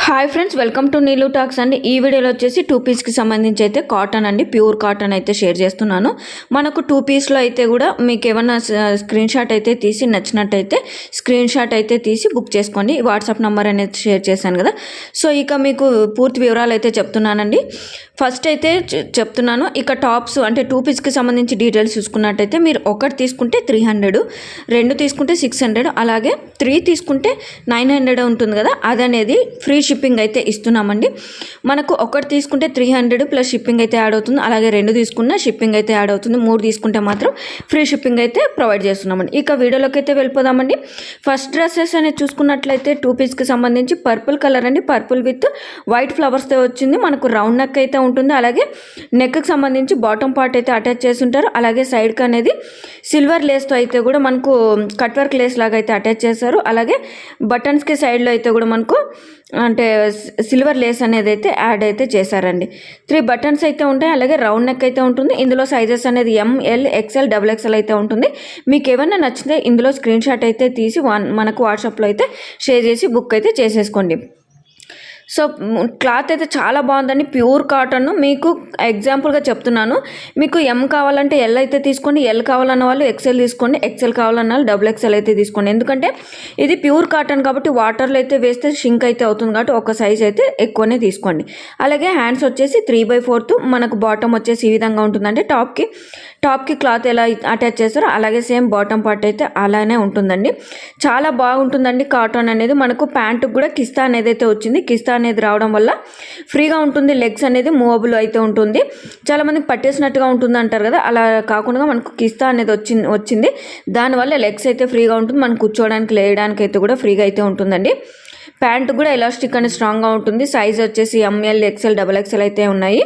Hi friends, welcome to Neelu talks అండి. ఈ వీడియోలో వచ్చేసి 2 పీస్కి సంబంధించి అయితే కాటన్ అండి, ప్యూర్ కాటన్ అయితే షేర్ చేస్తున్నాను. మనకు 2 పీస్లో అయితే కూడా మీకు ఏమన్నా స్క్రీన్ షాట్ అయితే తీసి నచ్చినట్టయితే స్క్రీన్ షాట్ అయితే తీసి బుక్ చేసుకోండి. వాట్సాప్ నెంబర్ అనేది షేర్ చేశాను కదా. సో ఇక మీకు పూర్తి వివరాలు అయితే చెప్తున్నానండి. ఫస్ట్ అయితే చెప్తున్నాను, ఇక టాప్స్ అంటే 2 పీస్కి సంబంధించి డీటెయిల్స్ చూసుకున్నట్టయితే మీరు ఒకటి తీసుకుంటే 300, 2 తీసుకుంటే 600, అలాగే 3 తీసుకుంటే 900 ఉంటుంది కదా, అదనేది ఫ్రీ షిప్పింగ్ అయితే ఇస్తున్నామండి. మనకు ఒకటి తీసుకుంటే 300 ప్లస్ షిప్పింగ్ అయితే యాడ్ అవుతుంది, అలాగే 2 తీసుకున్న షిప్పింగ్ అయితే యాడ్ అవుతుంది, 3 తీసుకుంటే మాత్రం ఫ్రీ షిప్పింగ్ అయితే ప్రొవైడ్ చేస్తున్నామండి. ఇక వీడియోలోకి అయితే వెళ్ళిపోదామండి. ఫస్ట్ డ్రెస్సెస్ అనేది చూసుకున్నట్లయితే 2 పీస్కి సంబంధించి పర్పుల్ కలర్ అండి, పర్పుల్ విత్ వైట్ ఫ్లవర్స్తో వచ్చింది. మనకు రౌండ్ నెక్ అయితే ఉంటుంది, అలాగే నెక్కి సంబంధించి బాటమ్ పార్ట్ అయితే అటాచ్ చేసి ఉంటారు, అలాగే సైడ్కి అనేది సిల్వర్ లేస్తో అయితే కూడా మనకు కట్ వర్క్ లేస్ లాగా అయితే అటాచ్ చేశారు, అలాగే బటన్స్కి సైడ్లో అయితే కూడా మనకు అంటే సిల్వర్ లేస్ అనేది అయితే యాడ్ అయితే చేశారండి. 3 బటన్స్ అయితే ఉంటాయి, అలాగే రౌండ్ నెక్ అయితే ఉంటుంది. ఇందులో సైజెస్ అనేది ML, XL, XXL అయితే ఉంటుంది. మీకు ఏమైనా నచ్చితే ఇందులో స్క్రీన్ షాట్ అయితే తీసి మనకు వాట్సాప్లో అయితే షేర్ చేసి బుక్ అయితే చేసేసుకోండి. సో క్లాత్ అయితే చాలా బాగుందండి, ప్యూర్ కాటన్. మీకు ఎగ్జాంపుల్గా చెప్తున్నాను, మీకు M కావాలంటే L అయితే తీసుకోండి, L కావాలన్న వాళ్ళు XL తీసుకోండి, XL కావాలన్న వాళ్ళు XXL అయితే తీసుకోండి. ఎందుకంటే ఇది ప్యూర్ కాటన్ కాబట్టి వాటర్లో అయితే వేస్తే షింక్ అయితే అవుతుంది కాబట్టి ఒక సైజ్ అయితే ఎక్కువనే తీసుకోండి. అలాగే హ్యాండ్స్ వచ్చేసి 3/4 మనకు బాటమ్ వచ్చేసి ఈ విధంగా ఉంటుందంటే టాప్కి క్లాత్ ఎలా అటాచ్ చేస్తారో అలాగే సేమ్ బాటమ్ పార్ట్ అయితే అలానే ఉంటుందండి. చాలా బాగుంటుందండి కాటన్ అనేది. మనకు ప్యాంటుకు కూడా కిస్తా అనేది అయితే వచ్చింది. కిస్తా అనేది రావడం వల్ల ఫ్రీగా ఉంటుంది, లెగ్స్ అనేది మూవబుల్ అయితే ఉంటుంది. చాలామందికి పట్టేసినట్టుగా ఉంటుంది అంటారు కదా, అలా కాకుండా మనకు కిస్తా అనేది వచ్చింది. దానివల్ల లెగ్స్ అయితే ఫ్రీగా ఉంటుంది, మనం కూర్చోవడానికి లేయడానికి అయితే కూడా ఫ్రీగా అయితే ఉంటుందండి. ప్యాంటు కూడా ఎలాస్టిక్ అనేది స్ట్రాంగ్గా ఉంటుంది. సైజ్ వచ్చేసి ML, XL, XXL అయితే ఉన్నాయి.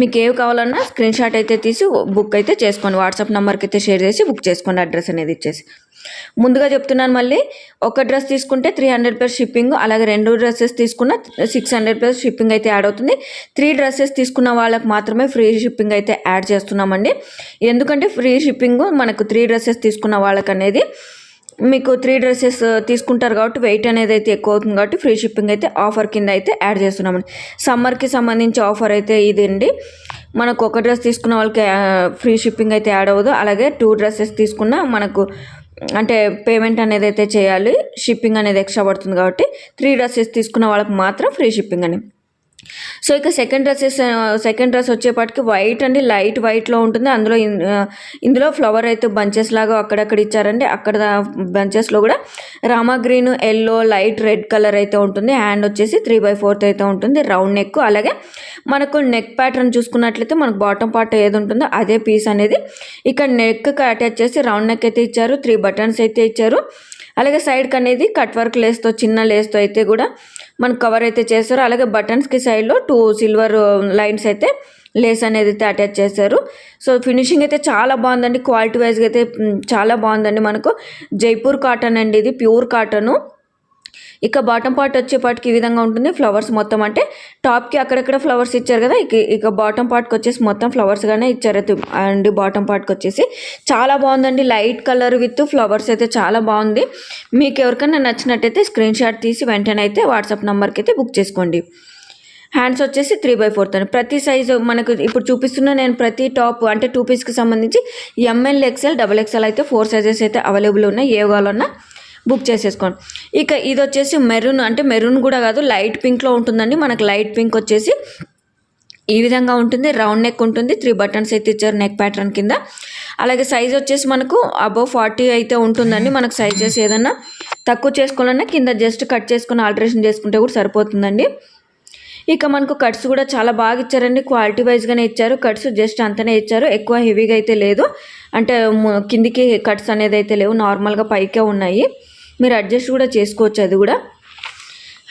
మీకు ఏవి కావాలన్నా స్క్రీన్ షాట్ అయితే తీసి బుక్ అయితే చేసుకోండి. వాట్సాప్ నెంబర్కి అయితే షేర్ చేసి బుక్ చేసుకోండి, అడ్రస్ అనేది ఇచ్చేసి. ముందుగా చెప్తున్నాను, మళ్ళీ ఒక డ్రెస్ తీసుకుంటే 300 ప్లస్ షిప్పింగ్, అలాగే 2 డ్రెస్సెస్ తీసుకున్న 600 ప్లస్ షిప్పింగ్ అయితే యాడ్ అవుతుంది. 3 డ్రెస్సెస్ తీసుకున్న వాళ్ళకి మాత్రమే ఫ్రీ షిప్పింగ్ అయితే యాడ్ చేస్తున్నామండి. ఎందుకంటే ఫ్రీ షిప్పింగ్ మనకు 3 డ్రెస్సెస్ తీసుకున్న వాళ్ళకి అనేది మీకు 3 డ్రెస్సెస్ తీసుకుంటారు కాబట్టి వెయిట్ అనేది అయితే ఎక్కువ అవుతుంది కాబట్టి ఫ్రీ షిప్పింగ్ అయితే ఆఫర్ కింద అయితే యాడ్ చేస్తున్నామండి. సమ్మర్కి సంబంధించి ఆఫర్ అయితే ఇది అండి. మనకు ఒక డ్రెస్ తీసుకున్న వాళ్ళకి ఫ్రీ షిప్పింగ్ అయితే యాడ్ అవ్వదు, అలాగే 2 డ్రెస్సెస్ తీసుకున్న మనకు అంటే పేమెంట్ అనేది అయితే చేయాలి, షిప్పింగ్ అనేది ఎక్స్ట్రా పడుతుంది కాబట్టి 3 డ్రెస్సెస్ తీసుకున్న వాళ్ళకి మాత్రం ఫ్రీ షిప్పింగ్ అని. సో ఇక సెకండ్ డ్రెస్ వచ్చేపాటికి వైట్ అండి, లైట్ వైట్లో ఉంటుంది. ఇందులో ఫ్లవర్ అయితే బంచెస్ లాగా అక్కడక్కడ ఇచ్చారండి. అక్కడ బంచెస్లో కూడా Rama green, yellow, light red colour అయితే ఉంటుంది. హ్యాండ్ వచ్చేసి 3/4 అయితే ఉంటుంది, రౌండ్ నెక్. అలాగే మనకు నెక్ ప్యాటర్న్ చూసుకున్నట్లయితే మనకు బాటమ్ పార్ట్ ఏది ఉంటుందో అదే పీస్ అనేది ఇక్కడ నెక్కి అటాచ్ చేసి రౌండ్ నెక్ అయితే ఇచ్చారు. 3 బటన్స్ అయితే ఇచ్చారు, అలాగే సైడ్కి అనేది కట్ వర్క్ లేస్తో చిన్న లేస్తో అయితే కూడా మనకు కవర్ అయితే చేస్తారు. అలాగే బటన్స్కి సైడ్లో 2 సిల్వర్ లైన్స్ అయితే లేస్ అనేది అయితే అటాచ్ చేశారు. సో ఫినిషింగ్ అయితే చాలా బాగుందండి, క్వాలిటీ వైజ్గా అయితే చాలా బాగుందండి. మనకు జైపూర్ కాటన్ అండి, ఇది ప్యూర్ కాటను. ఇక బాటమ్ పార్ట్ వచ్చేపాటికి ఈ విధంగా ఉంటుంది. ఫ్లవర్స్ మొత్తం అంటే టాప్కి అక్కడక్కడ ఫ్లవర్స్ ఇచ్చారు కదా, ఇక బాటమ్ పార్ట్కి వచ్చేసి మొత్తం ఫ్లవర్స్గానే ఇచ్చారు అండి. బాటమ్ పార్ట్కి వచ్చేసి చాలా బాగుందండి, లైట్ కలర్ విత్ ఫ్లవర్స్ అయితే చాలా బాగుంది. మీకు ఎవరికైనా నచ్చినట్టయితే స్క్రీన్ షాట్ తీసి వెంటనే అయితే వాట్సాప్ నెంబర్కి అయితే బుక్ చేసుకోండి. హ్యాండ్స్ వచ్చేసి 3/4 అని ప్రతి సైజు మనకు ఇప్పుడు చూపిస్తున్న నేను ప్రతి టాప్ అంటే 2 పీస్కి సంబంధించి ML, XL, XXL అయితే 4 సైజెస్ అయితే అవైలబుల్ ఉన్నాయి. ఏ కావాలన్నా బుక్ చేసేసుకోండి. ఇక ఇది వచ్చేసి మెరూన్, అంటే మెరూన్ కూడా కాదు, లైట్ పింక్లో ఉంటుందండి. మనకు లైట్ పింక్ వచ్చేసి ఈ విధంగా ఉంటుంది, రౌండ్ నెక్ ఉంటుంది, 3 బటన్స్ అయితే ఇచ్చారు నెక్ ప్యాటర్న్ కింద. అలాగే సైజ్ వచ్చేసి మనకు అబవ్ 40 అయితే ఉంటుందండి. మనకు సైజెస్ ఏదన్నా తక్కువ చేసుకోవాలన్నా కింద జస్ట్ కట్ చేసుకుని ఆల్టరేషన్ చేసుకుంటే కూడా సరిపోతుందండి. ఇక మనకు కట్స్ కూడా చాలా బాగా ఇచ్చారండి, క్వాలిటీ వైజ్గానే ఇచ్చారు. కట్స్ జస్ట్ అంతనే ఇచ్చారు, ఎక్కువ హెవీగా అయితే లేదు, అంటే కిందికి కట్స్ అనేది అయితే లేవు, నార్మల్గా పైకే ఉన్నాయి. మీరు అడ్జస్ట్ కూడా చేసుకోవచ్చు అది కూడా.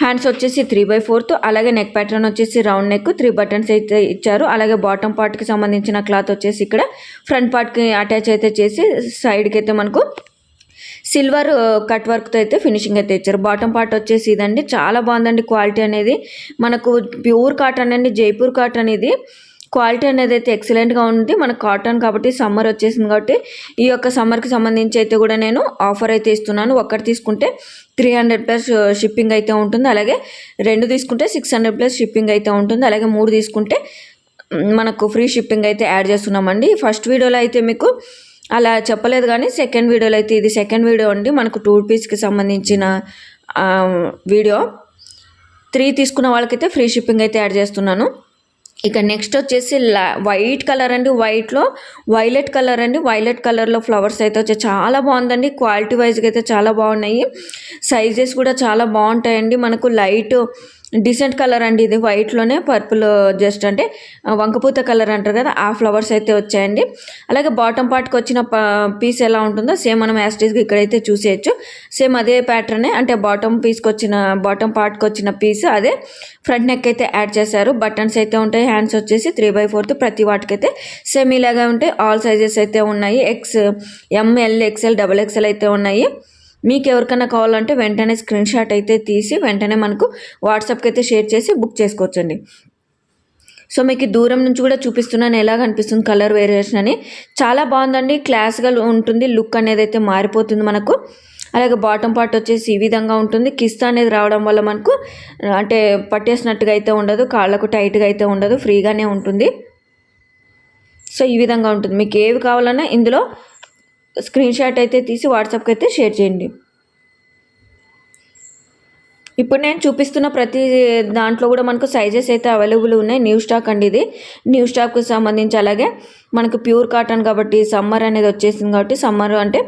హ్యాండ్స్ వచ్చేసి 3/4, అలాగే నెక్ ప్యాటర్న్ వచ్చేసి రౌండ్ నెక్, 3 బటన్స్ అయితే ఇచ్చారు. అలాగే బాటమ్ పార్ట్కి సంబంధించిన క్లాత్ వచ్చేసి ఇక్కడ ఫ్రంట్ పార్ట్కి అటాచ్ అయితే చేసి సైడ్కి అయితే మనకు సిల్వర్ కట్ వర్క్తో అయితే ఫినిషింగ్ అయితే ఇచ్చారు. బాటమ్ పార్ట్ వచ్చేసి ఇదండి, చాలా బాగుందండి. క్వాలిటీ అనేది మనకు ప్యూర్ కాటన్ అండి, జైపూర్ కాటన్. ఇది క్వాలిటీ అనేది అయితే ఎక్సలెంట్గా ఉంది. మనకు కాటన్ కాబట్టి సమ్మర్ వచ్చేసింది కాబట్టి ఈ యొక్క సమ్మర్కి సంబంధించి అయితే కూడా నేను ఆఫర్ అయితే ఇస్తున్నాను. ఒక్కటి తీసుకుంటే 300 ప్లస్ షిప్పింగ్ అయితే ఉంటుంది. అలాగే 2 తీసుకుంటే 600 ప్లస్ షిప్పింగ్ అయితే ఉంటుంది. అలాగే 3 తీసుకుంటే మనకు ఫ్రీ షిప్పింగ్ అయితే యాడ్ చేస్తున్నామండి. ఫస్ట్ వీడియోలో అయితే మీకు అలా చెప్పలేదు, కానీ సెకండ్ వీడియోలో అయితే ఇది సెకండ్ వీడియో అండి. మనకు 2 పీస్కి సంబంధించిన వీడియో. 3 తీసుకున్న వాళ్ళకైతే ఫ్రీ షిప్పింగ్ అయితే యాడ్ చేస్తున్నాను. ఇక నెక్స్ట్ వచ్చేసి వైట్ కలర్ అండి. వైట్లో వైలెట్ కలర్ అండి. వైలెట్ కలర్లో ఫ్లవర్స్ అయితే వచ్చాయి. చాలా బాగుందండి. క్వాలిటీ వైజ్గా అయితే చాలా బాగున్నాయి. సైజెస్ కూడా చాలా బాగుంటాయండి. మనకు లైట్ డిసెంట్ కలర్ అండి. ఇది వైట్లోనే పర్పుల్ జస్ట్ అంటే వంకపూత కలర్ అంటారు కదా, ఆ ఫ్లవర్స్ అయితే వచ్చాయండి. అలాగే బాటమ్ పార్ట్కి వచ్చిన పీస్ ఎలా ఉంటుందో సేమ్ మనం యాస్టీస్గా ఇక్కడైతే చూసేయచ్చు. సేమ్ అదే ప్యాటర్నే, అంటే బాటమ్ పార్ట్కి వచ్చిన పీస్ అదే ఫ్రంట్ నెక్ అయితే యాడ్ చేశారు. బటన్స్ అయితే ఉంటాయి. హ్యాండ్స్ వచ్చేసి 3/4 ప్రతి వాటికైతే సేమ్ ఇలాగా ఉంటాయి. ఆల్ సైజెస్ అయితే ఉన్నాయి. ML, XL, XXL అయితే ఉన్నాయి. మీకు ఎవరికైనా కావాలంటే వెంటనే స్క్రీన్ షాట్ అయితే తీసి వెంటనే మనకు వాట్సాప్కి అయితే షేర్ చేసి బుక్ చేసుకోవచ్చండి. సో మీకు దూరం నుంచి కూడా చూపిస్తున్నాను ఎలా కనిపిస్తుంది కలర్ వేరియేషన్ అని. చాలా బాగుందండి. క్లాస్గా ఉంటుంది. లుక్ అనేది అయితే మారిపోతుంది మనకు. అలాగే బాటమ్ పార్ట్ వచ్చేసి ఈ విధంగా ఉంటుంది. కిస్తా అనేది రావడం వల్ల మనకు అంటే పట్టేసినట్టుగా అయితే ఉండదు, కాళ్ళకు టైట్గా అయితే ఉండదు, ఫ్రీగానే ఉంటుంది. సో ఈ విధంగా ఉంటుంది. మీకు ఏవి కావాలన్నా ఇందులో స్క్రీన్ షాట్ అయితే తీసి వాట్సాప్కి అయితే షేర్ చేయండి. ఇప్పుడు నేను చూపిస్తున్న ప్రతి దాంట్లో కూడా మనకు సైజెస్ అయితే అవైలబుల్ ఉన్నాయి. న్యూ స్టాక్ అండి ఇది. న్యూ స్టాక్కి సంబంధించి అలాగే మనకు ప్యూర్ కాటన్ కాబట్టి సమ్మర్ అనేది వచ్చేసింది కాబట్టి సమ్మర్ అంటే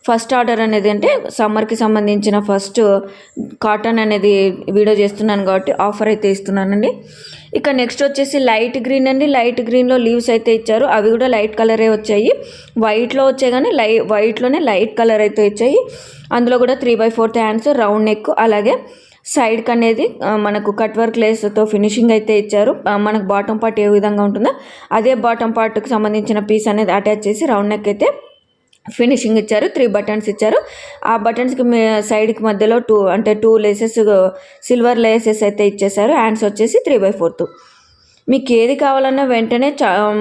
ఫస్ట్ ఆర్డర్ అనేది అంటే సమ్మర్కి సంబంధించిన ఫస్ట్ కాటన్ అనేది వీడియో చేస్తున్నాను కాబట్టి ఆఫర్ అయితే ఇస్తున్నానండి. ఇక నెక్స్ట్ వచ్చేసి లైట్ గ్రీన్ అండి. లైట్ గ్రీన్లో లీవ్స్ అయితే ఇచ్చారు. అవి కూడా లైట్ కలరే వచ్చాయి. వైట్లో వచ్చాయి కానీ వైట్లోనే లైట్ కలర్ అయితే వచ్చాయి. అందులో కూడా 3/4 హ్యాండ్స్, రౌండ్ నెక్, అలాగే సైడ్కి అనేది మనకు కట్ వర్క్ లేస్తో ఫినిషింగ్ అయితే ఇచ్చారు. మనకు బాటమ్ పార్ట్ ఏ విధంగా ఉంటుందో అదే బాటమ్ పార్ట్కి సంబంధించిన పీస్ అనేది అటాచ్ చేసి రౌండ్ నెక్ అయితే ఫినిషింగ్ ఇచ్చారు. 3 బటన్స్ ఇచ్చారు. ఆ బటన్స్కి సైడ్కి మధ్యలో 2 లేసెస్ సిల్వర్ లేసెస్ అయితే ఇచ్చేసారు. హ్యాండ్స్ వచ్చేసి 3/4. మీకు ఏది కావాలన్నా వెంటనే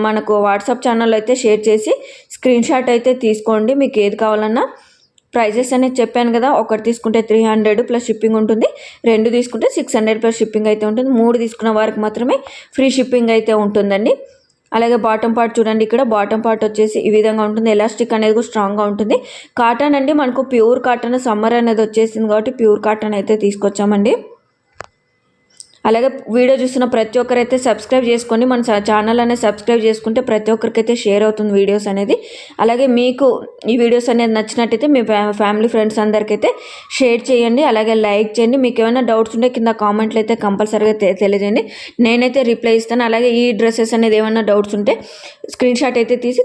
మనకు వాట్సాప్ ఛానల్ అయితే షేర్ చేసి స్క్రీన్ షాట్ అయితే తీసుకోండి. మీకు ఏది కావాలన్నా ప్రైజెస్ అనేది చెప్పాను కదా, ఒకటి తీసుకుంటే 300 ప్లస్ షిప్పింగ్ ఉంటుంది. 2 తీసుకుంటే 600 ప్లస్ షిప్పింగ్ అయితే ఉంటుంది. 3 తీసుకున్న వారికి మాత్రమే ఫ్రీ షిప్పింగ్ అయితే ఉంటుందండి. అలాగే బాటమ్ పార్ట్ చూడండి. ఇక్కడ బాటమ్ పార్ట్ వచ్చేసి ఈ విధంగా ఉంటుంది. ఎలాస్టిక్ అనేది కూడా స్ట్రాంగ్గా ఉంటుంది. కాటన్ అండి. మనకు ప్యూర్ కాటన్ సమ్మర్ అనేది వచ్చేసింది కాబట్టి ప్యూర్ కాటన్ అయితే తీసుకొచ్చామండి. అలాగే వీడియో చూస్తున్న ప్రతి ఒక్కరైతే సబ్స్క్రైబ్ చేసుకోండి. మన ఛానల్ అనేది సబ్స్క్రైబ్ చేసుకుంటే ప్రతి ఒక్కరికైతే షేర్ అవుతుంది వీడియోస్ అనేది. అలాగే మీకు ఈ వీడియోస్ అనేది నచ్చినట్టయితే మీ ఫ్యామిలీ ఫ్రెండ్స్ అందరికైతే షేర్ చేయండి. అలాగే లైక్ చేయండి. మీకు ఏమైనా డౌట్స్ ఉంటే కింద కామెంట్లు అయితే కంపల్సరీగా తెలియజేయండి. నేనైతే రిప్లై ఇస్తాను. అలాగే ఈ డ్రెస్సెస్ అనేది ఏమైనా డౌట్స్ ఉంటే స్క్రీన్ షాట్ అయితే తీసి